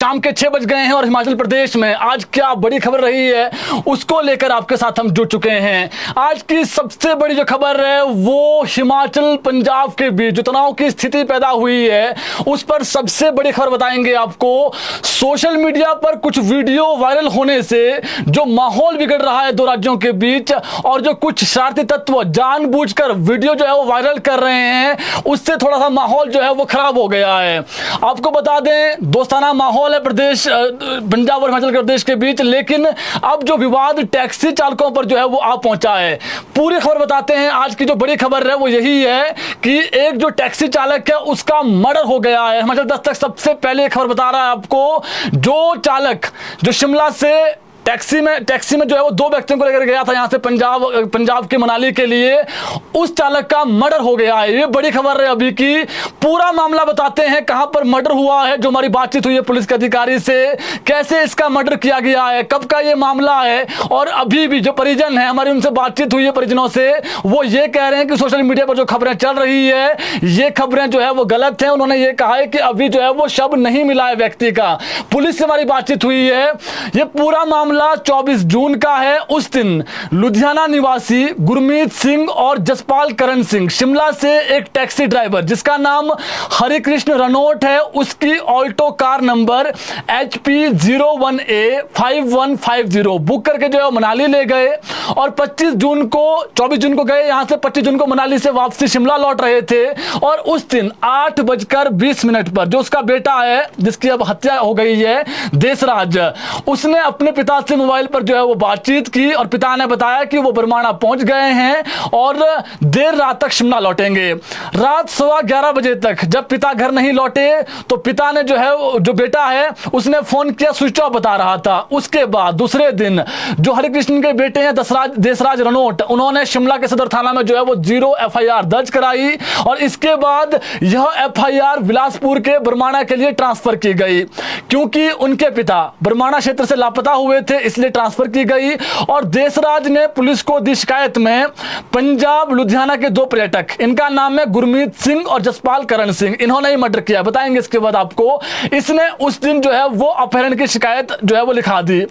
शाम के 6 बज गए हैं और हिमाचल प्रदेश में आज क्या बड़ी खबर रही है उसको लेकर आपके साथ हम जुड़ चुके हैं। आज की सबसे बड़ी जो खबर है वो हिमाचल पंजाब के बीच जो तनाव की स्थिति पैदा हुई है उस पर सबसे बड़ी खबर बताएंगे आपको। सोशल मीडिया पर कुछ वीडियो वायरल होने से जो माहौल बिगड़ रहा है दो राज्यों के बीच और जो कुछ शरारती तत्व जानबूझकर वीडियो जो है वो वायरल कर रहे हैं उससे थोड़ा सा माहौल जो है वो खराब हो गया है। आपको बता दें दोस्ताना माहौल है प्रदेश पंजाब और हिमाचल प्रदेश के बीच, लेकिन अब जो विवाद टैक्सी चालकों पर जो है वो आ पहुंचा है। पूरी खबर बताते हैं। आज की जो बड़ी खबर है वो यही है कि एक जो टैक्सी चालक है उसका मर्डर हो गया है। हिमाचल दस्तक सबसे पहले खबर बता रहा है आपको, जो चालक जो शिमला से टैक्सी में जो है वो दो व्यक्तियों को लेकर गया था यहां से पंजाब के मनाली के लिए, उस चालक का मर्डर हो गया है। ये बड़ी खबर है अभी की। पूरा मामला बताते हैं कहां पर मर्डर हुआ है, जो हमारी बातचीत हुई है पुलिस के अधिकारी से, कैसे इसका मर्डर किया गया है, कब का ये मामला है। और अभी भी जो परिजन है हमारी उनसे बातचीत हुई है परिजनों से, वो ये कह रहे हैं कि सोशल मीडिया पर जो खबरें चल रही है ये खबरें जो है वो गलत है। उन्होंने ये कहा है कि अभी जो है वो शव नहीं मिला है व्यक्ति का। पुलिस से हमारी बातचीत हुई है। ये पूरा मामला 24 जून का है। उस दिन लुधियाना निवासी गुरमीत सिंह और जसपाल करण सिंह शिमला से एक टैक्सी ड्राइवर जिसका नाम हरिकृष्ण रनोट है, उसकी Alto car number HP 01A5150 book करके जो है मनाली ले गए और 24 जून को गए यहां से, 25 जून को मनाली से वापसी शिमला लौट रहे थे। और उस दिन 8:20 पर जो उसका बेटा है जिसकी अब हत्या हो गई है देशराज, उसने अपने पिता से मोबाइल पर जो है वो बातचीत की और पिता ने बताया कि वो बरमाणा पहुंच गए हैं और देर रात तक शिमला लौटेंगे। रात 11:15 बजे तक जब पिता घर नहीं लौटे तो पिता ने जो है जो बेटा है उसने फोन किया, स्विच ऑफ बता रहा था। उसके बाद दूसरे दिन जो हरिकृष्ण के बेटे हैं देशराज रनोट, उन्होंने शिमला के सदर थाना में जो है वो 0 FIR दर्ज कराई और इसके बाद यह FIR बिलासपुर के बरमाणा के लिए ट्रांसफर की गई, क्योंकि उनके पिता बरमाणा क्षेत्र से लापता हुए थे इसलिए ट्रांसफर की गई। और देशराज ने पुलिस को दी शिकायत में पंजाब लुधियाना के दो पर्यटक, इनका नाम है गुरमीत सिंह और जसपाल करण सिंह, इन्होंने ही मर्डर किया। बताएंगे इसके बाद आपको। इसने उस दिन जो है वो अपहरण की शिकायत जो है वो लिखा दी।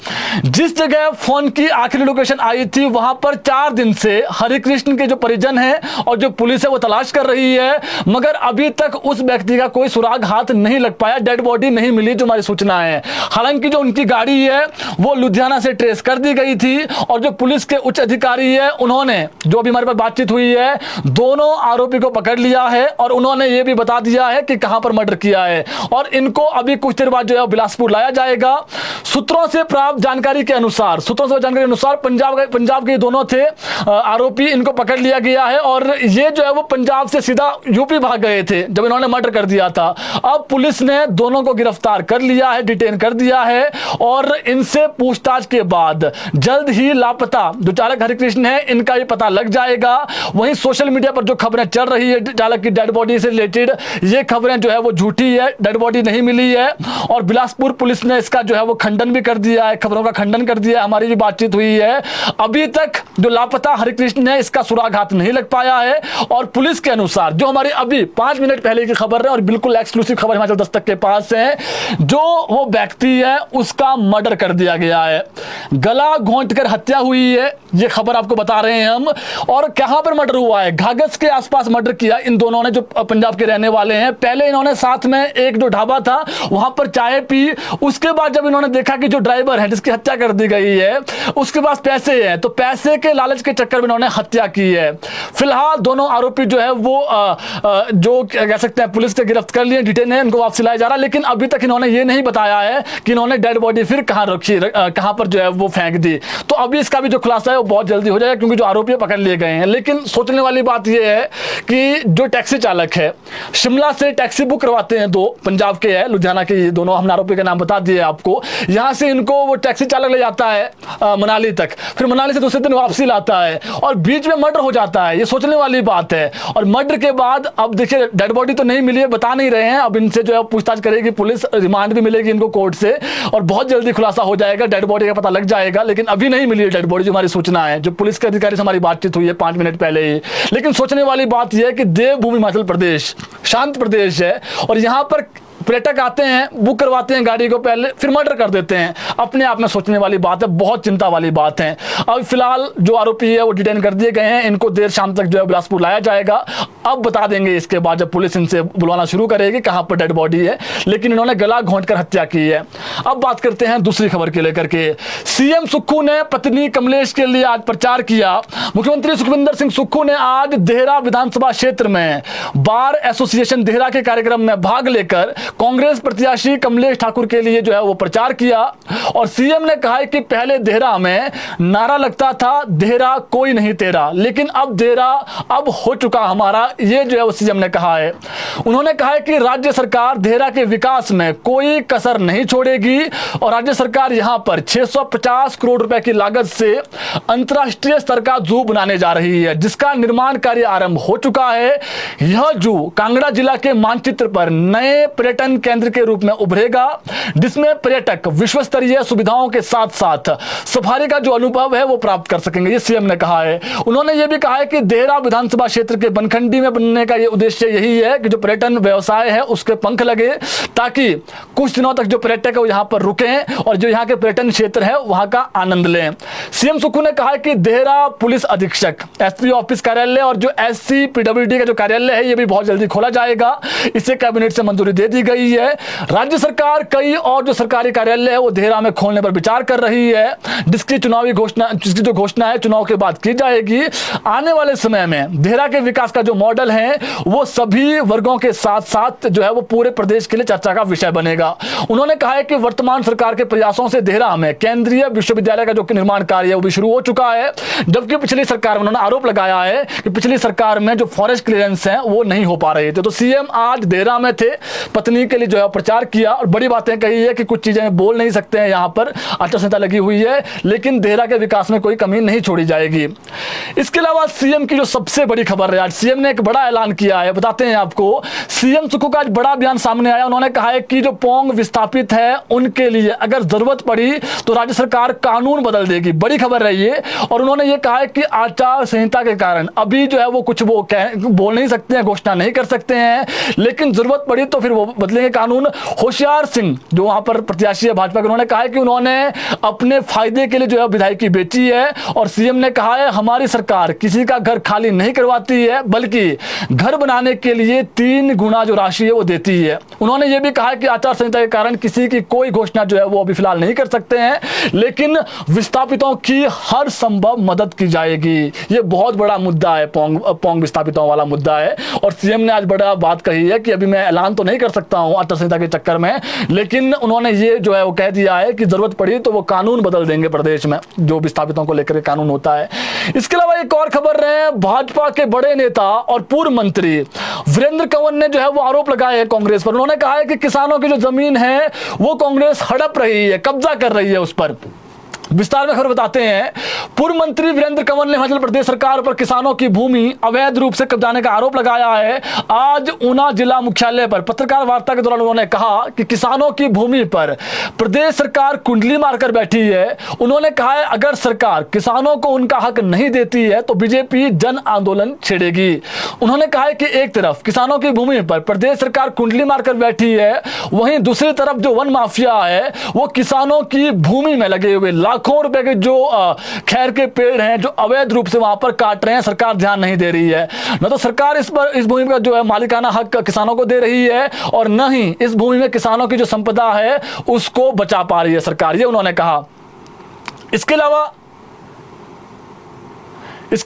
जिस जगह फोन की आखिरी लोकेशन आई थी वहां पर 4 दिन से हरिकृष्ण के जो परिजन हैं और जो पुलिस है वो तलाश कर रही है, मगर अभी तक उस व्यक्ति का कोई सुराग हाथ नहीं लग पाया, डेड बॉडी नहीं मिली जो हमारी सूचना है। हालांकि जो उनकी गाड़ी है वो लुधियाना से ट्रेस कर दी गई थी और जो पुलिस के उच्च अधिकारी है उन्होंने, जो अभी हमारे पास बातचीत हुई है, दोनों आरोपी को पकड़ लिया है और उन्होंने ये भी बता दिया है कि कहां पर मर्डर किया है और इनको अभी कुछ देर बाद जो है बिलासपुर लाया जाएगा। सूत्रों से प्राप्त जानकारी के अनुसार पंजाब के दोनों थे आरोपी, इनको पकड़ लिया गया है और ये जो है वो पंजाब से सीधा यूपी भाग गए थे जब इन्होंने मर्डर कर दिया था। अब पुलिस ने दोनों को गिरफ्तार कर लिया है, डिटेन कर दिया है और इनसे पूछताछ के बाद जल्द ही लापता जो चालक हरिकृष्ण है इनका ये पता लग जाएगा। वहीं सोशल मीडिया पर जो खबरें चल रही है चालक की डेड बॉडी से रिलेटेड, ये खबरें जो है वो झूठी है, डेड बॉडी नहीं मिली है और बिलासपुर पुलिस ने इसका जो है वो खंडन भी कर दिया है, खबरों का खंडन कर दिया है। हमारी भी बातचीत हुई है। अभी तक जो लापता हरिकृष्ण है इसका सुराग हाथ नहीं लग पाया है और पुलिस के अनुसार जो हमारी अभी 5 मिनट पहले की खबर है और बिल्कुल एक्सक्लूसिव खबर हिमाचल दस्तक के पास है, जो वो व्यक्ति है उसका मर्डर कर दिया गया है, गला घोंटकर हत्या हुई है, ये खबर आपको बता रहे हैं हम। और कहां पर मर्डर हुआ है? घाघस के आसपास मर्डर किया इन दोनों ने, जो पंजाब के रहने वाले हैं। पहले इन्होंने साथ में एक जो ढाबा था वहां पर चाय पी, उसके बाद जब इन्होंने देखा कि जो ड्राइवर है जिसकी हत्या कर दी गई है उसके पास पैसे हैं, तो पैसे के लालच के चक्कर में इन्होंने हत्या की है। फिलहाल दोनों आरोपी जो है वो जो कह सकते हैं पुलिस ने गिरफ्त कर लिए, डिटेन है, इनको वापस लाया जा रहा है, लेकिन अभी तक इन्होंने ये नहीं बताया है कि इन्होंने डेड बॉडी फिर कहां रखी, कहां पर जो है वो फेंक दी। तो अभी इसका भी जो खुलासा है वो बहुत जल्दी हो जाएगा क्योंकि जो आरोपी पकड़ लिए गए हैं। लेकिन सोचने वाली बात यह है कि जो टैक्सी चालक है शिमला से टैक्सी बुक करवाते हैं, दो पंजाब के हैं, लुधियाना के, ये दोनों हमने आरोपी के नाम बता दिए आपको। यहां से इनको वो टैक्सी चालक ले जाता है मनाली तक, फिर मनाली से दूसरे दिन वापसी लाता है और बीच में मर्डर हो जाता है। ये सोचने वाली बात है। और मर्डर के बाद अब देखिए डेड बॉडी तो नहीं मिली है, बता नहीं रहे हैं, अब इनसे जो है पूछताछ करेगी पुलिस, रिमांड भी मिलेगी इनको कोर्ट से और बहुत जल्दी खुलासा हो जाएगा, डेड बॉडी का पता लग जाएगा। लेकिन अभी नहीं मिली है डेड बॉडी, जो हमारी सूचना है, जो पुलिस के अधिकारी से हमारी बातचीत हुई है 5 मिनट पहले ही। लेकिन सोचने वाली बात यह है कि देवभूमि हिमाचल प्रदेश शांत प्रदेश है और यहां पर पर्यटक आते हैं, बुक करवाते हैं गाड़ी को पहले, फिर मर्डर कर देते हैं। अपने आप में सोचने वाली बात है, बहुत चिंता वाली बात है। अब फिलहाल जो आरोपी है वो डिटेन कर दिए गए हैं, इनको देर शाम तक जो है बिलासपुर लाया जाएगा। अब बता देंगे इसके बाद जब पुलिस इनसे बुलवाना शुरू करेगी कहां पर डेड बॉडी है, लेकिन इन्होंने गला घोंटकर हत्या की है। अब बात करते हैं दूसरी खबर के लेकर के। सीएम सुक्खू ने पत्नी कमलेश के लिए आज प्रचार किया। मुख्यमंत्री सुखविंदर सिंह सुक्खू ने आज देहरा विधानसभा क्षेत्र में बार एसोसिएशन देहरा के कार्यक्रम में भाग लेकर कांग्रेस प्रत्याशी कमलेश ठाकुर के लिए जो है वो प्रचार किया। और सीएम ने कहा है कि पहले देहरा में नारा लगता था देहरा कोई नहीं तेरा, लेकिन अब देहरा अब हो चुका हमारा, ये जो है वो सीएम ने कहा है। उन्होंने कहा है कि राज्य सरकार देहरा के विकास में कोई कसर नहीं छोड़ेगी और राज्य सरकार यहां पर 650 करोड़ रुपए की लागत से अंतरराष्ट्रीय स्तर का जू बनाने जा रही है, जिसका निर्माण कार्य आरंभ हो चुका है। यह जू कांगड़ा जिला के मानचित्र पर नए पर्यटन केंद्र के रूप में उभरेगा, जिसमें पर्यटक विश्व स्तरीय सुविधाओं के साथ साथ सफारी का जो अनुभव है वो प्राप्त कर सकेंगे, ये सीएम ने कहा है। उन्होंने ये भी कहा है कि देहरा विधानसभा क्षेत्र के बनखंडी में बनने का ये उद्देश्य यही है कि जो पर्यटन व्यवसाय है उसके पंख लगे, ताकि कुछ दिनों तक जो पर्यटक है वो यहाँ पर रुकें और जो यहाँ के पर्यटन क्षेत्र है वहां का आनंद लें। सीएम सुक्खू ने कहा कि देहरा पुलिस अधीक्षक एसपी ऑफिस कार्यालय और जो एससी पीडब्ल्यूडी का जो कार्यालय है ये भी बहुत जल्दी खोला जाएगा, इसे कैबिनेट से मंजूरी दे दी गई है। राज्य सरकार कई और जो सरकारी कार्यालय है वो देहरा में खोलने पर विचार कर रही है, जिसकी जो घोषणा है चुनाव के बाद की जाएगी। आने वाले समय में देहरा के विकास का जो मॉडल है वो सभी वर्गों के साथ साथ जो है वो पूरे प्रदेश के लिए चर्चा का विषय बनेगा। उन्होंने कहा है कि वर्तमान सरकार के प्रयासों से देहरा में केंद्रीय विश्वविद्यालय का जो निर्माण कार्य है वो भी शुरू हो चुका है, जबकि पिछली सरकार में उन्होंने आरोप लगाया है कि पिछली सरकार में जो फॉरेस्ट क्लियरेंस है वो नहीं हो पा रहे थे। तो सीएम आज देहरा में थे, पत्नी के लिए जो है प्रचार किया और बड़ी बातें कही है कि कुछ चीजें बोल नहीं सकते हैं, यहाँ पर आचार संहिता लगी हुई है, लेकिन देहरा के विकास में कोई कमी नहीं छोड़ी जाएगी। इसके अलावा सीएम की जो सबसे बड़ी खबर है, आज सीएम ने एक बड़ा ऐलान किया है, बताते हैं आपको। सीएम सुक्खू का आज बड़ा बयान सामने आया। उन्होंने कहा है कि जो पोंग विस्थापित है उनके लिए अगर जरूरत पड़ी तो राज्य सरकार कानून बदल देगी, बड़ी खबर है ये। और उन्होंने ये कहा है कि आचार संहिता के कारण अभी जो है वो कुछ वो बोल नहीं सकते हैं, घोषणा नहीं कर सकते हैं, लेकिन जरूरत पड़ी तो फिर वो बदलेंगे कानून। होशियार सिंह जो वहां पर प्रत्याशी है भाजपा के, उन्होंने कहा है कि उन्होंने अपने फायदे के लिए जो है विधायकी बेची है और सीएम ने कहा है हमारी सरकार किसी का घर खाली नहीं करवाती है, बल्कि घर बनाने के लिए 3 गुना जो राशि है वो देती है। उन्होंने ये भी कहा है कि आचार संहिता के कारण किसी की कोई घोषणा जो है वो अभी फिलहाल नहीं कर सकते हैं, लेकिन विस्थापितों की हर संभव मदद की जाएगी। ये बहुत बड़ा मुद्दा है, पोंग विस्थापितों वाला मुद्दा है। और सीएम ने आज बड़ा बात कही है कि अभी मैं ऐलान तो नहीं कर सकता हूं आचार संहिता के चक्कर में, लेकिन उन्होंने ये जो है वो कह दिया है कि जरूरत पड़ी तो वो कानून बदल देंगे प्रदेश में, जो विस्थापितों को लेकर कानून होता है। इसके अलावा एक और खबर है, भाजपा के बड़े नेता और पूर्व मंत्री वीरेंद्र कंवर ने जो है वो आरोप लगाए हैं कांग्रेस पर। उन्होंने कहा है कि किसानों की जो जमीन है वो कांग्रेस हड़प रही है, कब्जा कर रही है उस पर। विस्तार में खबर बताते हैं। पूर्व मंत्री वीरेंद्र कंवर ने हिमाचल प्रदेश सरकार पर किसानों की भूमि अवैध रूप से कब्जाने का आरोप लगाया है। आज ऊना जिला मुख्यालय पर पत्रकार वार्ता के दौरान उन्होंने कहा कि किसानों की भूमि पर प्रदेश सरकार कुंडली मारकर बैठी है। उन्होंने कहा है अगर सरकार किसानों को उनका हक नहीं देती है तो बीजेपी जन आंदोलन छेड़ेगी। उन्होंने कहा है कि एक तरफ किसानों की भूमि पर प्रदेश सरकार कुंडली मारकर बैठी है, वहीं दूसरी तरफ जो वन माफिया है वो किसानों की भूमि में लगे हुए लाखों रुपए के जो खैर के पेड़ हैं जो अवैध रूप से वहां पर काट रहे हैं, सरकार ध्यान नहीं दे रही है। न तो सरकार इस भूमि का जो है मालिकाना हक किसानों को दे रही है और न ही इस भूमि में किसानों की जो संपदा है उसको बचा पा रही है सरकार, ये उन्होंने कहा। इसके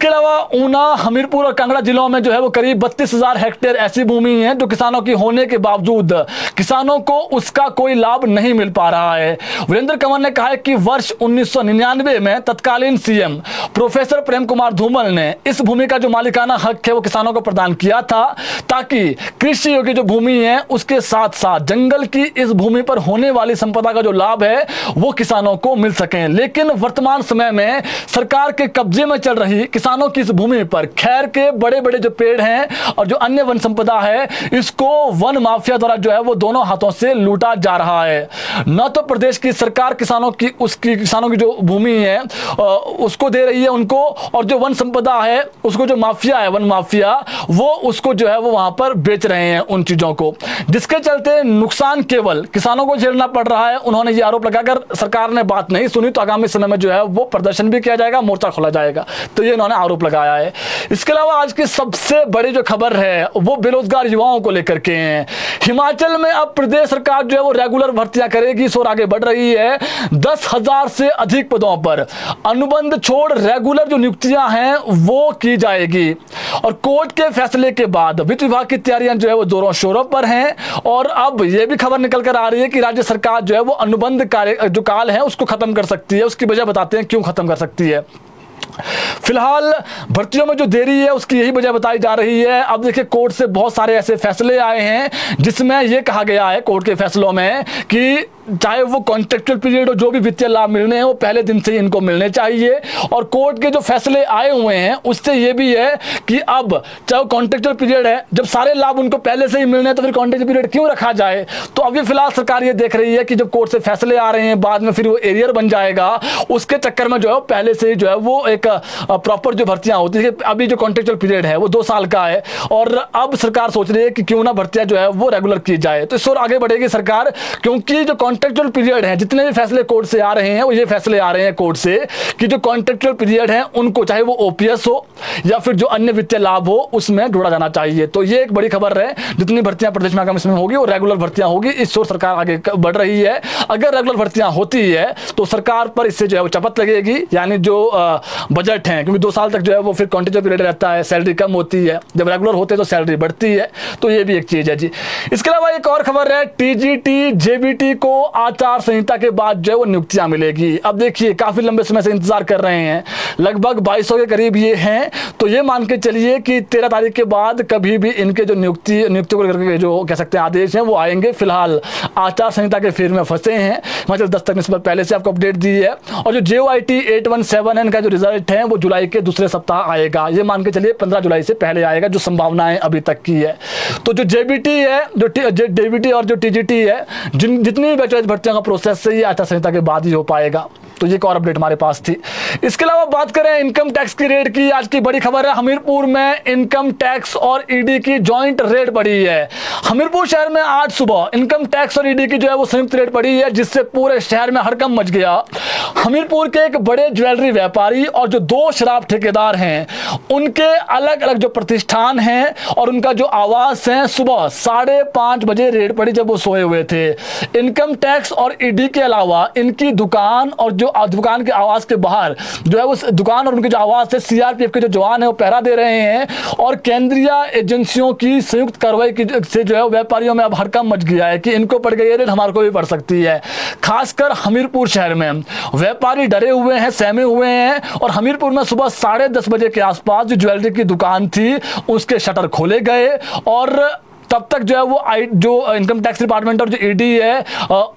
अलावा ऊना, हमीरपुर और कांगड़ा जिलों में जो है वो करीब 32,000 हेक्टेयर ऐसी भूमि है जो किसानों की होने के बावजूद किसानों को उसका कोई लाभ नहीं मिल पा रहा है। वीरेंद्र कंवर ने कहा है कि वर्ष 1999 में तत्कालीन सीएम प्रोफेसर प्रेम कुमार धूमल ने इस भूमि का जो मालिकाना हक है वो किसानों को प्रदान किया था, ताकि कृषि योग्य जो भूमि है उसके साथ साथ जंगल की इस भूमि पर होने वाली संपदा का जो लाभ है वो किसानों को मिल सके। लेकिन वर्तमान समय में सरकार के कब्जे में चल रही किसानों की इस भूमि पर खैर के बड़े बड़े जो पेड़ हैं और जो अन्य वन संपदा है, इसको वन माफिया द्वारा जो है वो दोनों हाथों से लूटा जा रहा है। न तो प्रदेश की सरकार किसानों की जो भूमि है उसको दे रही है उनको, और जो वन संपदा है उसको जो माफिया है, वन माफिया, वो उसको जो है वो वहां पर बेच रहे हैं उन चीजों को, जिसके चलते नुकसान केवल किसानों को झेलना पड़ रहा है। उन्होंने ये आरोप लगाकर सरकार ने बात नहीं सुनी तो आगामी समय में जो है वो प्रदर्शन भी किया जाएगा, मोर्चा खोला जाएगा, तो ये इन्होंने आरोप लगाया है। इसके अलावा आज की सबसे बड़ी जो खबर है वो बेरोजगार युवाओं को लेकर के हैं। हिमाचल में अब प्रदेश सरकार जो है वो रेगुलर भर्तियां करेगी, इस ओर आगे बढ़ रही है। 10,000 से अधिक पदों पर अनुबंध छोड़ रेगुलर जो नियुक्तियां हैं वो की जाएगी। और कोर्ट के फैसले के बाद वित्त विभाग की तैयारियां जो है वो जोरों शोरों पर हैं। और अब यह भी खबर निकल कर आ रही है कि राज्य सरकार जो है वो अनुबंध कार्य जो काल है उसको खत्म कर सकती है। उसकी वजह बताते हैं क्यों खत्म कर सकती है। फिलहाल भर्तियों में जो देरी है उसकी यही वजह बताई जा रही है। अब देखिए, कोर्ट से बहुत सारे ऐसे फैसले आए हैं जिसमें यह कहा गया है कोर्ट के फैसलों में कि चाहे वो कॉन्ट्रेक्चुअल पीरियड हो, जो भी वित्तीय लाभ मिलने हैं वो पहले दिन से ही इनको मिलने चाहिए। और कोर्ट के जो फैसले आए हुए हैं उससे ये भी है कि अब चाहे कॉन्ट्रेक्चुअल पीरियड है, जब सारे लाभ उनको पहले से ही मिलने हैं तो फिर कॉन्ट्रेक्चुअल पीरियड क्यों रखा जाए। तो अभी फिलहाल सरकार ये देख रही है कि जब कोर्ट से फैसले आ रहे हैं बाद में फिर वो एरियर बन जाएगा, उसके चक्कर में जो है पहले से ही जो है वो एक प्रॉपर जो भर्तियां होती है, अभी जो कॉन्ट्रेक्चुअल पीरियड है वो 2 साल का है और अब सरकार सोच रही है कि क्यों ना भर्तियां जो है वो रेगुलर की जाए। तो इस ओर आगे बढ़ेगी सरकार, क्योंकि जो कॉन्ट्रेक्चुअल पीरियड है, जितने भी फैसले कोर्ट से आ रहे हैं वो ये फैसले आ रहे हैं कोर्ट से कि जो कॉन्ट्रेक्चुअल पीरियड है उनको चाहे वो ओपीएस हो या फिर जो अन्य वित्तीय लाभ हो उसमें जोड़ा जाना चाहिए। तो ये एक बड़ी खबर है, जितनी भर्तियां प्रदेश में आगामी समय होगी वो रेगुलर भर्तियां होगी। इस ओर सरकार आगे बढ़ रही है। अगर रेगुलर भर्तियां होती है तो सरकार पर इससे जो है वो चपत लगेगी, यानी जो बजट है, क्योंकि 2 साल तक जो है वो फिर कॉन्ट्रेक्चुअल पीरियड रहता है, सैलरी कम होती है, जब रेगुलर होते हैं तो सैलरी बढ़ती है। तो ये भी एक चीज है जी। इसके अलावा एक और खबर है, टीजीटी जेबीटी को आचार संहिता के बाद जो है वो नियुक्तियां मिलेगी। अब देखिए, काफी लंबे समय से इंतजार कर रहे हैं, लगभग 2200 के करीब ये हैं, तो ये मान के चलिए कि 13 तारीख के बाद कभी भी इनके जो नियुक्तियों को लेकर जो कह सकते हैं आदेश हैं वो आएंगे। फिलहाल आचार संहिता के फेर में फंसे हैं। हिमाचल दस्तक ने इस पर पहले से आपको अपडेट दी है। और जो JOIT 817 है, इनका जो रिजल्ट है वो जुलाई के दूसरे सप्ताह आएगा। ये मान के चलिए 15 जुलाई से पहले आएगा, जो संभावनाएं अभी तक की है। तो जो जेबीटी है, जो जेबीटी और जो टीजीटी है, जितनी भी बैचलर भर्तियों का प्रोसेस है ये आचार संहिता के बाद ही हो पाएगा। तो ये एक और अपडेट हमारे पास थी। इसके अलावा बात करें इनकम टैक्स की रेड की, आज की बड़ी खबर है, हमीरपुर में इनकम टैक्स और ईडी की जॉइंट रेड पड़ी है। हमीरपुर शहर में आज सुबह इनकम टैक्स और ईडी की जो है वो संयुक्त रेड पड़ी है, जिससे पूरे शहर में हड़कंप मच गया। हमीरपुर के एक बड़े ज्वेलरी व्यापारी और जो 2 शराब ठेकेदार हैं, उनके अलग अलग जो प्रतिष्ठान हैं और उनका जो आवास है, सुबह 5:30 बजे रेड पड़ी जब वो सोए हुए थे। इनकम टैक्स और ईडी के अलावा इनकी दुकान और जो दुकान के आवास के बाहर जो है उस दुकान और उनके जो आवास है, सीआरपीएफ के जो जवान है वो पहरा दे रहे हैं। और केंद्रीय एजेंसियों की संयुक्त कार्रवाई से जो है व्यापारियों में अब हड़कंप मच गया है कि इनको पड़ गई रेड, हमारे को भी पड़ सकती है। खासकर हमीरपुर शहर में व्यापारी डरे हुए हैं, सहमे हुए हैं। और हमीरपुर में सुबह 10:30 बजे के आसपास जो ज्वेलरी की दुकान थी उसके शटर खोले गए और तब तक जो है वो जो इनकम टैक्स डिपार्टमेंट और जो ईडी है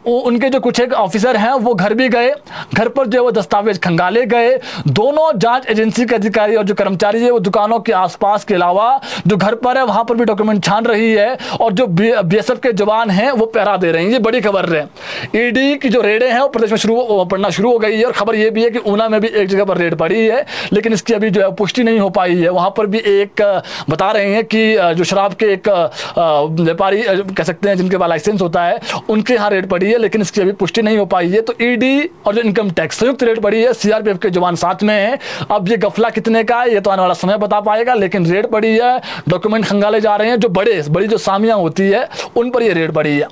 उनके जो कुछ एक ऑफिसर हैं वो घर भी गए। घर पर जो है वो दस्तावेज खंगाले गए। दोनों जांच एजेंसी के अधिकारी और जो कर्मचारी है वो दुकानों के आसपास के अलावा जो घर पर है वहां पर भी डॉक्यूमेंट छान रही है और जो बीएसएफ के जवान हैं वो पहरा दे रहे हैं। ये बड़ी खबर है। ईडी की जो रेडें हैं वो प्रदेश में पड़ना शुरू हो गई है। और खबर ये भी है कि ऊना में भी एक जगह पर रेड पड़ी है, लेकिन इसकी अभी जो है पुष्टि नहीं हो पाई है। वहां पर भी एक बता रहे हैं कि जो शराब के एक व्यापारी कह सकते हैं जिनके पास लाइसेंस होता है उनके यहाँ रेड पड़ी है, लेकिन इसकी अभी पुष्टि नहीं हो पाई है। तो ईडी और जो इनकम टैक्स संयुक्त रेड पड़ी है, सीआरपीएफ के जवान साथ में हैं। अब ये गफला कितने का है ये तो आने वाला समय बता पाएगा, लेकिन रेड पड़ी है, डॉक्यूमेंट खंगाले जा रहे हैं। जो बड़ी जो सामियां होती है उन पर ये रेड पड़ी है।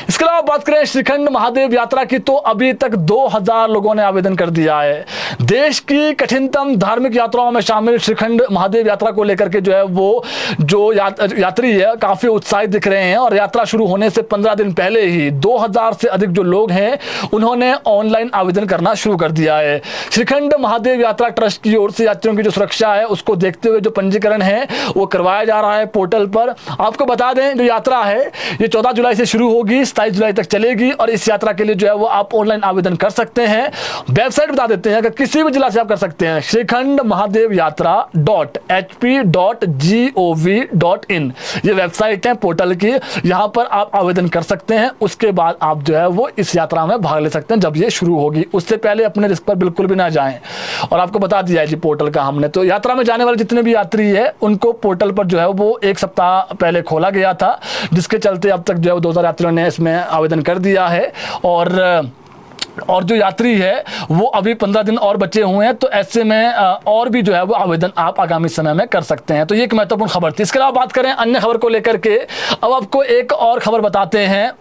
इसके अलावा बात करें श्रीखंड महादेव यात्रा की, तो अभी तक 2000 लोगों ने आवेदन कर दिया है। देश की कठिनतम धार्मिक यात्राओं में शामिल श्रीखंड महादेव यात्रा को लेकर के जो है वो जो यात्री है काफी उत्साहित दिख रहे हैं और यात्रा शुरू होने से 15 दिन पहले ही 2000 से अधिक जो लोग हैं उन्होंने ऑनलाइन आवेदन करना शुरू कर दिया है। श्रीखंड महादेव यात्रा ट्रस्ट की ओर से यात्रियों की जो सुरक्षा है उसको देखते हुए जो पंजीकरण है वो करवाया जा रहा है पोर्टल पर। आपको बता दें जो यात्रा है ये 14 जुलाई से शुरू होगी, 27 जुलाई तक चलेगी और इस यात्रा के लिए जो है वो आप ऑनलाइन आवेदन कर सकते हैं। वेबसाइट बता देते हैं, अगर किसी भी जिला से आप कर सकते हैं, श्रीखंड महादेव यात्रा .hp.gov.in ये वेबसाइट है पोर्टल की, यहाँ पर आप आवेदन कर सकते हैं। उसके बाद आप जो है वो इस यात्रा में भाग ले सकते हैं जब ये शुरू होगी। उससे पहले अपने रिस्क पर बिल्कुल भी ना जाएं। और आपको बता दिया है जी पोर्टल का हमने, तो यात्रा में जाने वाले जितने भी यात्री है उनको पोर्टल पर जो है वो एक सप्ताह पहले खोला गया था, जिसके चलते अब तक जो है 2000 यात्रियों ने इसमें आवेदन कर दिया है। और जो यात्री है वो अभी 15 दिन और बचे हुए हैं, तो ऐसे में और भी जो है वो आवेदन आप आगामी समय में कर सकते हैं। तो ये एक महत्वपूर्ण खबर थी। इसके अलावा बात करें अन्य खबर को लेकर के, अब आपको एक और खबर बताते हैं।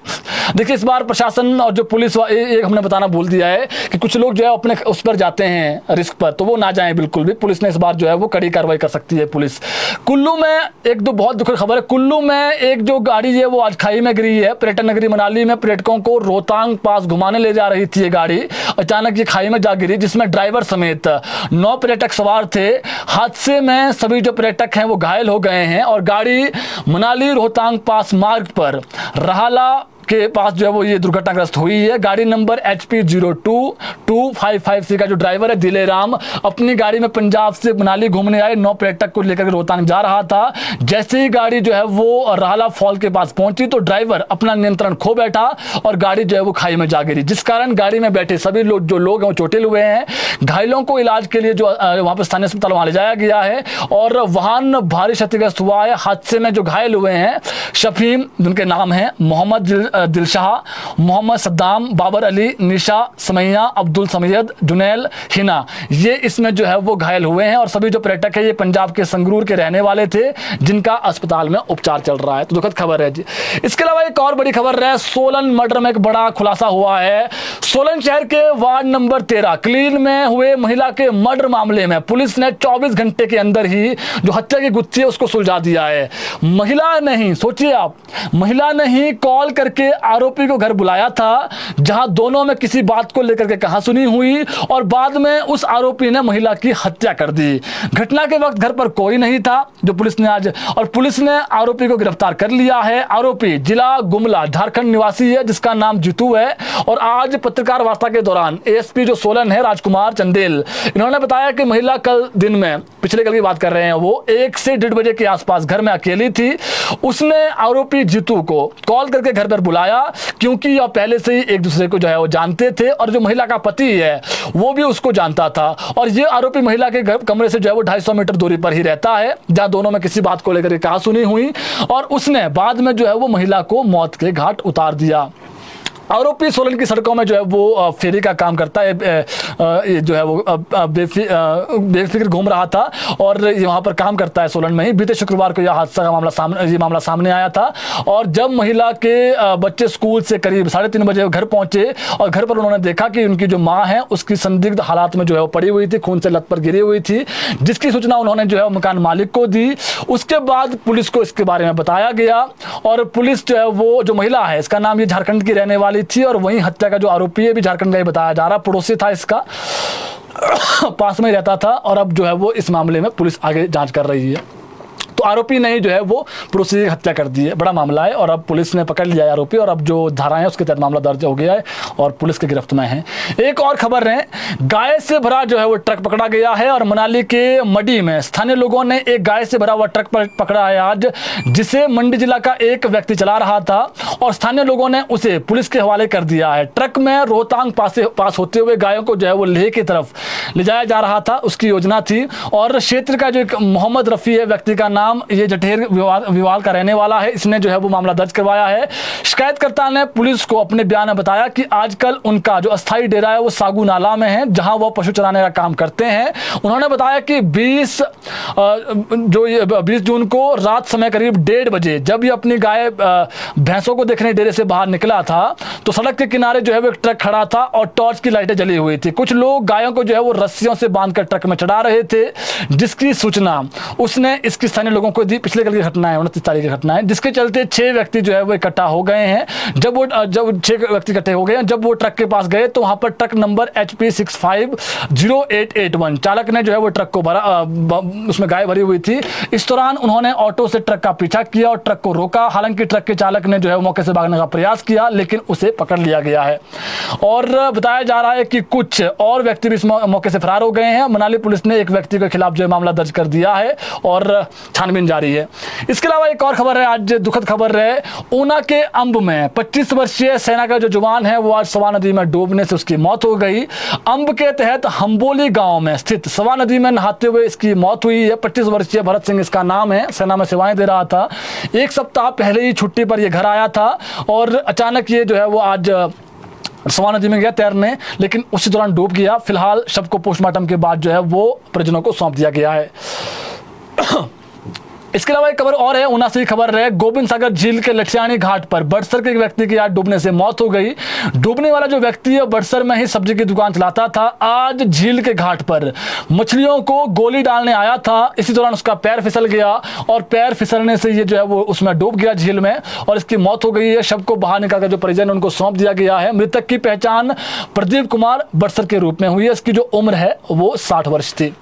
देखिए इस बार प्रशासन और जो पुलिस, एक हमने बताना भूल दिया है कि कुछ लोग जो है अपने उस पर जाते हैं रिस्क पर, तो वो ना जाएं बिल्कुल भी। पुलिस ने इस बार जो है वो कड़ी कार्रवाई कर सकती है पुलिस। कुल्लू में एक दो बहुत दुखद खबर है। कुल्लू में एक जो गाड़ी है वो आज खाई में गिरी है। पर्यटन नगरी मनाली में पर्यटकों को रोहतांग पास घुमाने ले जा रही थी ये गाड़ी, अचानक ये खाई में जा गिरी, जिसमें ड्राइवर समेत 9 पर्यटक सवार थे। हादसे में सभी जो पर्यटक हैं वो घायल हो गए हैं और गाड़ी मनाली रोहतांग पास मार्ग पर रहाला के पास जो है वो ये दुर्घटनाग्रस्त हुई है। गाड़ी नंबर HP 02255C का जो ड्राइवर है दिलेराम अपनी गाड़ी में पंजाब से मनाली घूमने आए 9 पर्यटक को लेकर रोहतांग जा रहा था। जैसे ही गाड़ी जो है वो राहला फॉल के पास पहुंची तो ड्राइवर अपना नियंत्रण खो बैठा और गाड़ी जो है वो खाई में जा गिरी, जिस कारण गाड़ी में बैठे सभी लोग जो लोग हैं वो चोटिल हुए हैं। घायलों को इलाज के लिए जो वहां पर स्थानीय अस्पताल वहां ले जाया गया है और वाहन भारी क्षतिग्रस्त हुआ है। हादसे में जो घायल हुए हैं शफीम, जिनके नाम है मोहम्मद दिलशाह, मोहम्मद सद्दाम, बाबर अली, निशा समैया, अब्दुल समीद, जुनैल, हिना, ये इसमें जो है वो घायल हुए हैं। और सभी जो पर्यटक है ये पंजाब के संगरूर के रहने वाले थे, जिनका अस्पताल में उपचार चल रहा है। तो दुखद खबर है जी। इसके अलावा एक और बड़ी खबर है, सोलन मर्डर में एक बड़ा खुलासा हुआ है। सोलन शहर के वार्ड नंबर 13 क्लीन में हुए महिला के मर्डर मामले में पुलिस ने 24 घंटे के अंदर ही जो हत्या की गुत्थी है उसको सुलझा दिया है। महिला नहीं, सोचिए आप, महिला नहीं कॉल करके आरोपी को घर बुलाया था, जहां दोनों में किसी बात को लेकर के कहासुनी हुई और बाद में उस आरोपी ने महिला की हत्या कर दी। घटना के वक्त घर पर कोई नहीं था जो पुलिस ने आरोपी को गिरफ्तार कर लिया है। आरोपी जिला गुमला झारखंड निवासी है, जिसका नाम जीतू है। और आज पत्रकार वार्ता के दौरान ASP जो सोलन है राजकुमार चंदेल, इन्होंने बताया कि महिला कल दिन में, पिछले कल की बात कर रहे हैं, वो 1 से 1:30 बजे के आसपास घर में अकेली थी। उसने आरोपी जीतू को कॉल करके घर पर बुलाया क्योंकि यह पहले से ही एक दूसरे को जो है वो जानते थे और जो महिला का पति है वो भी उसको जानता था। और ये आरोपी महिला के घर कमरे से जो है वो 250 मीटर दूरी पर ही रहता है, जहां दोनों में किसी बात को लेकर कहासुनी हुई और उसने बाद में जो है वो महिला को मौत के घाट उतार दिया। आरोपी सोलन की सड़कों में जो है वो फेरी का काम करता है, ये जो है वो बेफिक्र घूम रहा था और वहाँ पर काम करता है सोलन में ही। बीते शुक्रवार को यह मामला सामने आया था और जब महिला के बच्चे स्कूल से करीब 3:30 बजे घर पहुंचे और घर पर उन्होंने देखा कि उनकी जो माँ है उसकी संदिग्ध हालात में जो है वो पड़ी हुई थी, खून से लत पर गिरी हुई थी, जिसकी सूचना उन्होंने जो है मकान मालिक को दी। उसके बाद पुलिस को इसके बारे में बताया गया और पुलिस जो है वो, जो महिला है इसका नाम ये झारखंड की रहने वाली थी और वहीं हत्या का जो आरोपी है भी झारखंड का ही बताया जा रहा, पड़ोसी था इसका, पास में ही रहता था। और अब जो है वो इस मामले में पुलिस आगे जांच कर रही है। तो आरोपी ने जो है वो पड़ोसी की हत्या कर दी है, बड़ा मामला है और अब पुलिस ने पकड़ लिया है आरोपी और अब जो धाराएं हैं उसके तहत मामला दर्ज हो गया है और पुलिस की गिरफ्त में है। एक और खबर है, गाय से भरा जो है वो ट्रक पकड़ा गया है और मनाली के मडी में स्थानीय लोगों ने एक गाय से भरा हुआ ट्रक पकड़ा है आज, जिसे मंडी जिला का एक व्यक्ति चला रहा था और स्थानीय लोगों ने उसे पुलिस के हवाले कर दिया है। ट्रक में रोहतांग पास होते हुए गायों को जो है वो लेह की तरफ ले जाया जा रहा था, उसकी योजना थी। और क्षेत्र का जो एक मोहम्मद रफी है व्यक्ति का नाम, ये जठेर विवाल का रहने वाला है, इसने जो है वो मामला दर्ज करवाया है। शिकायतकर्ता ने पुलिस को अपने बयान में बताया कि आजकल उनका जो अस्थायी डेरा है वो सागू नाला में है, जहां वो पशु चराने का काम करते हैं। उन्होंने बताया कि 20 जून को रात समय करीब 1:30 बजे जब ये अपनी गाय भैंसों को देखने डेरे से बाहर निकला था तो सड़क के किनारे जो है वो एक ट्रक खड़ा था और टॉर्च की लाइटें जली हुई थी। कुछ लोग गायों को जो है वो रस्सियों से बांधकर ट्रक में चढ़ा रहे थे, जिसकी सूचना उसने इसकी स्थानीय लोगों को दी। पिछले कल की घटना है, 29 तारीख की घटना है, जिसके चलते 6 व्यक्ति जो है वो इकट्ठा हो गए हैं। जब 6 व्यक्ति इकट्ठे हो गए हैं, जब वो ट्रक के पास गए तो वहां पर ट्रक नंबर HP 650881 चालक ने जो है वो ट्रक को भरा, उसमें गाय भरी हुई थी। इस दौरान उन्होंने ऑटो से ट्रक का पीछा किया और ट्रक को रोका। हालांकि ट्रक के चालक ने जो है मौके से भागने का प्रयास किया, लेकिन उसे पकड़ लिया गया है और बताया जा रहा है कि कुछ और व्यक्ति भी इस मौके से फरार हो गए हैं। मनाली पुलिस ने एक व्यक्ति के खिलाफ जो मामला दर्ज कर दिया है और छानबीन जारी है। इसके अलावा एक और खबर है, आज दुखद खबर है। ऊना के अंब में 25 वर्षीय सेना का जो जवान है वो आज सवा नदी में डूबने से उसकी मौत हो गई। अंब के तहत हम्बोली गांव में स्थित सवा नदी में नहाते हुए इसकी मौत हुई है। 25 वर्षीय भरत सिंह इसका नाम है, सेना में सेवाएं दे रहा था। एक सप्ताह पहले ही छुट्टी पर ये घर आया था और अचानक ये जो है वो आज सवा नदी में गया तैरने, लेकिन उसी दौरान डूब गया। फिलहाल शव को पोस्टमार्टम के बाद जो है वो परिजनों को सौंप दिया गया है। इसके अलावा एक खबर और है, ऊना से खबर है। गोविंद सागर झील के लठियानी घाट पर बड़सर के एक व्यक्ति की आज डूबने से मौत हो गई। डूबने वाला जो व्यक्ति है बड़सर में ही सब्जी की दुकान चलाता था। आज झील के घाट पर मछलियों को गोली डालने आया था। इसी दौरान उसका पैर फिसल गया और पैर फिसलने से ये जो है वो उसमें डूब गया झील में और इसकी मौत हो गई है। शव को बाहर निकालकर जो परिजन उनको सौंप दिया गया है। मृतक की पहचान प्रदीप कुमार बड़सर के रूप में हुई है। इसकी जो उम्र है वो 60 वर्ष थी।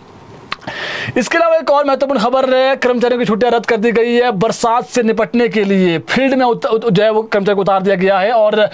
इसके अलावा एक और महत्वपूर्ण खबर है, कर्मचारियों की छुट्टियां रद्द कर दी गई है। बरसात से निपटने के लिए फील्ड में जो है वो कर्मचारियों को उतार दिया गया है और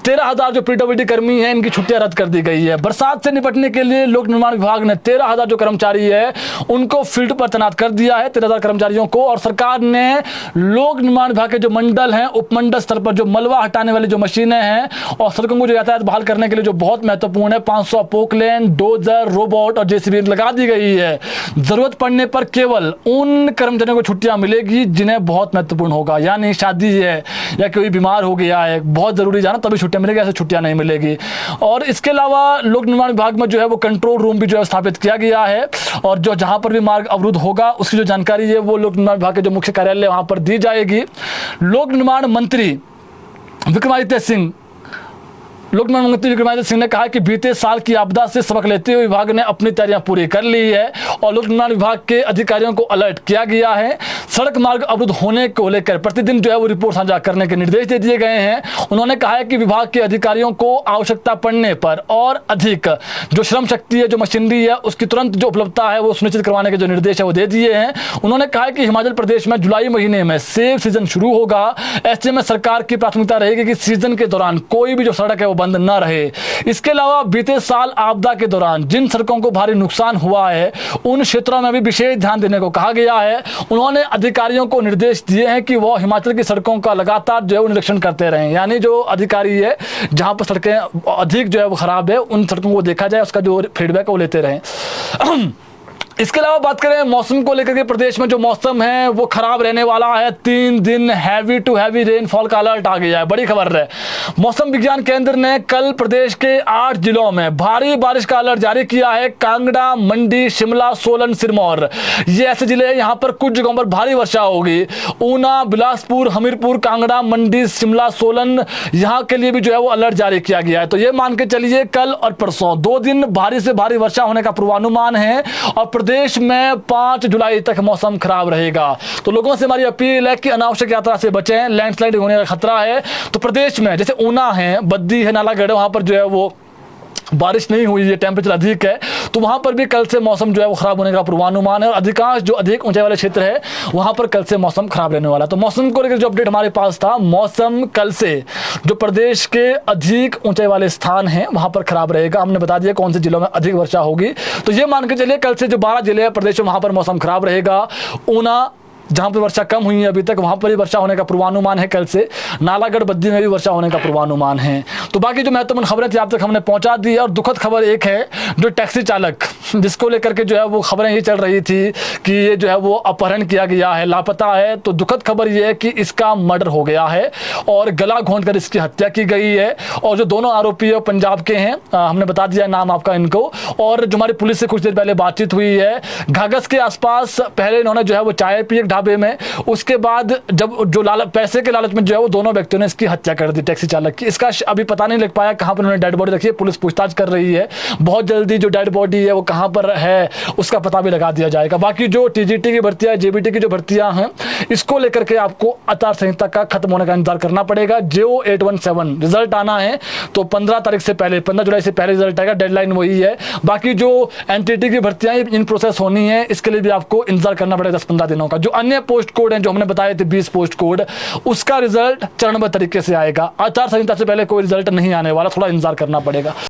13,000 जो PWD कर्मी हैं इनकी छुट्टियां रद्द कर दी गई है। बरसात से निपटने के लिए लोक निर्माण विभाग ने 13,000 जो कर्मचारी है उनको फील्ड पर तैनात कर दिया है, 13,000 कर्मचारियों को। और सरकार ने लोक निर्माण विभाग के जो मंडल हैं, उपमंडल स्तर पर जो मलबा हटाने वाली जो मशीनें हैं और सड़कों को जो यातायात बहाल करने के लिए जो बहुत महत्वपूर्ण है, 500 पोकलेन, डोजर, रोबोट और JCB लगा दी गई है। जरूरत पड़ने पर केवल उन कर्मचारियों को छुट्टियां मिलेगी जिन्हें बहुत महत्वपूर्ण होगा, यानी शादी है या कोई बीमार हो गया है, बहुत जरूरी जाना, तभी छुट्टियां मिलेगी, ऐसे छुट्टियां नहीं मिलेगी। और इसके अलावा लोक निर्माण विभाग में जो है वो कंट्रोल रूम भी जो है स्थापित किया गया है और जो जहां पर भी मार्ग अवरुद्ध होगा उसकी जो जानकारी है वो लोक निर्माण विभाग के जो मुख्य कार्यालय वहां पर दी जाएगी। लोक निर्माण मंत्री विक्रमादित्य सिंह ने कहा कि बीते साल की आपदा से सबक लेते हुए विभाग ने अपनी तैयारियां पूरी कर ली है और लोक निर्माण विभाग के अधिकारियों को अलर्ट किया गया है। सड़क मार्ग अवरुद्ध होने को लेकर प्रतिदिन जो है वो रिपोर्ट साझा करने के निर्देश दे दिए गए हैं। उन्होंने कहा है कि विभाग के अधिकारियों को आवश्यकता पड़ने पर और अधिक जो श्रम शक्ति है, जो मशीनरी है, उसकी तुरंत जो उपलब्धता है वो सुनिश्चित करवाने के जो निर्देश है वो दे दिए हैं। उन्होंने कहा है कि हिमाचल प्रदेश में जुलाई महीने में सेब सीजन शुरू होगा। ऐसे में सरकार की प्राथमिकता रहेगी कि सीजन के दौरान कोई भी जो सड़क है वो बंद न रहे। इसके अलावा बीते साल आपदा के दौरान जिन सड़कों को भारी नुकसान हुआ है उन क्षेत्रों में भी विशेष ध्यान देने को कहा गया है। उन्होंने अधिकारियों को निर्देश दिए हैं कि वह हिमाचल की सड़कों का लगातार जो है निरीक्षण करते रहें, यानी जो अधिकारी है जहां पर सड़कें अधिक जो है वो खराब है उन सड़कों को देखा जाए, उसका जो फीडबैक है वो लेते रहें। इसके अलावा बात करें मौसम को लेकर के, प्रदेश में जो मौसम है वो खराब रहने वाला है। 3 दिन हैवी टू हैवी रेनफॉल का अलर्ट आ गया है, बड़ी खबर है। मौसम विज्ञान केंद्र ने कल प्रदेश के 8 जिलों में भारी बारिश का अलर्ट जारी किया है। कांगड़ा, मंडी, शिमला, सोलन, सिरमौर, ये ऐसे जिले हैं यहाँ पर कुछ जगहों पर भारी वर्षा होगी। ऊना, बिलासपुर, हमीरपुर, कांगड़ा, मंडी, शिमला, सोलन, यहाँ के लिए भी जो है वो अलर्ट जारी किया गया है। तो ये मान के चलिए कल और परसों 2 दिन भारी से भारी वर्षा होने का पूर्वानुमान है और प्रदेश में 5 जुलाई तक मौसम खराब रहेगा। तो लोगों से हमारी अपील है कि अनावश्यक यात्रा से बचें, लैंडस्लाइड होने का खतरा है। तो प्रदेश में जैसे ऊना है, बद्दी है, नालागढ़, वहां पर जो है वो बारिश नहीं हुई है, टेम्परेचर अधिक है, तो वहां पर भी कल से मौसम जो है वो खराब होने का पूर्वानुमान है और अधिकांश जो अधिक ऊंचाई वाले क्षेत्र है वहां पर कल से मौसम खराब रहने वाला है। तो मौसम को लेकर जो अपडेट हमारे पास था, मौसम कल से जो प्रदेश के अधिक ऊंचाई वाले स्थान हैं वहां पर खराब रहेगा। हमने बता दिया कौन से जिलों में अधिक वर्षा होगी। तो ये मान के चलिए कल से जो 12 जिले हैं प्रदेश में वहां पर मौसम खराब रहेगा। ऊना जहां पर वर्षा कम हुई है अभी तक वहां पर ही वर्षा होने का पूर्वानुमान है कल से। नालागढ़, बद्दी में भी वर्षा होने का पूर्वानुमान है। तो बाकी जो महत्वपूर्ण खबरें थी आप तक हमने पहुंचा दी है। और दुखद खबर एक है, जो टैक्सी चालक जिसको लेकर के जो है वो खबरें ये चल रही थी कि ये जो है वो अपहरण किया गया है, लापता है। तो दुखद खबर ये है कि इसका मर्डर हो गया है और गला घोंट कर इसकी हत्या की गई है। और जो दोनों आरोपी है पंजाब के हैं, हमने बता दिया नाम आपका इनको। और जो हमारी पुलिस से कुछ देर पहले बातचीत हुई है, घाघस के आसपास पहले इन्होंने जो है वो चाय पी, एक ढाबे में। उसके बाद जब जो पैसे के लालच में जो है वो दोनों व्यक्तियों ने इसकी हत्या कर दी, टैक्सी चालक की। इसका अभी पता नहीं लग पाया कहाँ पर उन्होंने डेड बॉडी रखी है, पुलिस पूछताछ कर रही है। बहुत जल्दी जो डेड बॉडी है वो कहाँ पर है उसका पता भी लगा दिया जाएगा। बाकी जो टीजीटी की भर्तियां, जेबीटी की जो भर्तियां हैं, इसको लेकर के आपको आचार संहिता का खत्म होने का इंतजार करना पड़ेगा। जो 817 रिजल्ट आना है तो 15 तारीख से पहले, 15 जुलाई से पहले रिजल्ट आएगा, डेडलाइन वही है। बाकी जो एनटीटी की भर्तियां इन प्रोसेस होनी है, इसके लिए भी आपको इंतजार करना पड़ेगा 10-15 दिनों का। जो अन्य पोस्ट कोड हैं जो हमने बताए थे 20 पोस्ट कोड, उसका रिजल्ट चरणबद्ध तरीके से आएगा। आचार संहिता से पहले कोई रिजल्ट नहीं आने वाला, थोड़ा इंतजार करना पड़ेगा।